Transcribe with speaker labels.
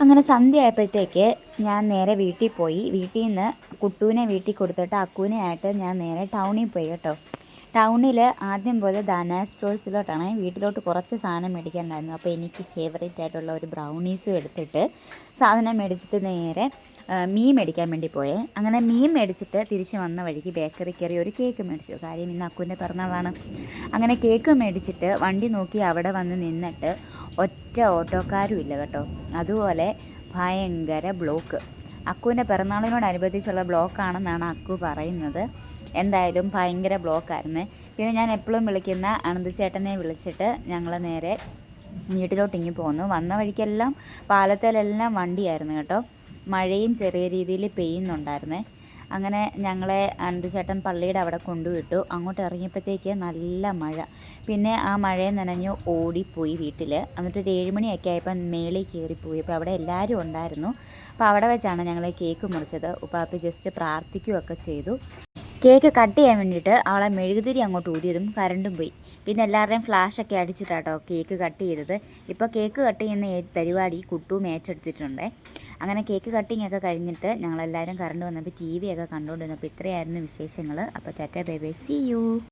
Speaker 1: അങ്ങനെ സന്ധ്യ ആയപ്പോഴത്തേക്ക് ഞാൻ നേരെ വീട്ടിൽ പോയി. വീട്ടിൽ നിന്ന് കുട്ടൂനെ വീട്ടിൽ കൊടുത്തിട്ട് അക്കൂനെ ആയിട്ട് ഞാൻ നേരെ ടൗണിൽ പോയി കേട്ടോ. ടൗണിൽ ആദ്യം പോലെ ധന സ്റ്റോഴ്സിലോട്ടാണ്. വീട്ടിലോട്ട് കുറച്ച് സാധനം മേടിക്കാനുണ്ടായിരുന്നു. അപ്പോൾ എനിക്ക് ഫേവറേറ്റ് ആയിട്ടുള്ള ഒരു ബ്രൗണീസും എടുത്തിട്ട് സാധനം മേടിച്ചിട്ട് നേരെ മീൻ മേടിക്കാൻ വേണ്ടി പോയേ. അങ്ങനെ മീൻ മേടിച്ചിട്ട് തിരിച്ച് വന്ന വഴിക്ക് ബേക്കറി കയറി ഒരു കേക്ക് മേടിച്ചു. കാര്യം ഇന്ന് അക്കുവിൻ്റെ പിറന്നാളാണ്. അങ്ങനെ കേക്ക് മേടിച്ചിട്ട് വണ്ടി നോക്കി അവിടെ വന്ന് നിന്നിട്ട് ഒറ്റ ഓട്ടോക്കാരും ഇല്ല കേട്ടോ. അതുപോലെ ഭയങ്കര ബ്ലോക്ക്. അക്കുവിൻ്റെ പിറന്നാളിനോടനുബന്ധിച്ചുള്ള ബ്ലോക്കാണെന്നാണ് അക്കു പറയുന്നത്. എന്തായാലും ഭയങ്കര ബ്ലോക്കായിരുന്നു. പിന്നെ ഞാൻ എപ്പോഴും വിളിക്കുന്ന അനന്തുചേട്ടനെ വിളിച്ചിട്ട് ഞങ്ങൾ നേരെ വീട്ടിലോട്ടിങ്ങി പോന്നു. വന്ന വഴിക്കെല്ലാം പാലത്തിലെല്ലാം വണ്ടിയായിരുന്നു കേട്ടോ. മഴയും ചെറിയ രീതിയിൽ പെയ്യുന്നുണ്ടായിരുന്നേ. അങ്ങനെ ഞങ്ങളെ അനന്തുചേട്ടൻ പള്ളിയുടെ അവിടെ കൊണ്ടുവിട്ടു. അങ്ങോട്ട് ഇറങ്ങിയപ്പോഴത്തേക്ക് നല്ല മഴ. പിന്നെ ആ മഴയെ നനഞ്ഞു ഓടിപ്പോയി വീട്ടിൽ. എന്നിട്ട് ഒരു 7 മണിയൊക്കെ ആയപ്പോൾ മേളിൽ കയറിപ്പോയി. അപ്പോൾ അവിടെ എല്ലാവരും ഉണ്ടായിരുന്നു. അപ്പോൾ അവിടെ വെച്ചാണ് ഞങ്ങൾ കേക്ക് മുറിച്ചത്. ഉപ്പാപ്പി ജസ്റ്റ് പ്രാർത്ഥിക്കുകയൊക്കെ ചെയ്തു. കേക്ക് കട്ട് ചെയ്യാൻ വേണ്ടിയിട്ട് അവളെ മെഴുകുതിരി അങ്ങോട്ട് ഊതിയതും കറണ്ടും പോയി. പിന്നെ എല്ലാവരുടെയും ഫ്ലാഷൊക്കെ അടിച്ചിട്ടാട്ടോ കേക്ക് കട്ട് ചെയ്തത്. ഇപ്പോൾ കേക്ക് കട്ട് ചെയ്യുന്ന പരിപാടി കുട്ടും ഏറ്റെടുത്തിട്ടുണ്ട്. അങ്ങനെ കേക്ക് കട്ടിങ് ഒക്കെ കഴിഞ്ഞിട്ട് ഞങ്ങളെല്ലാവരും കറണ്ട് വന്നപ്പോൾ TV ഒക്കെ കണ്ടുകൊണ്ടിരുന്നപ്പോൾ ഇത്രയായിരുന്നു വിശേഷങ്ങൾ. അപ്പോൾ tata bye bye, see U.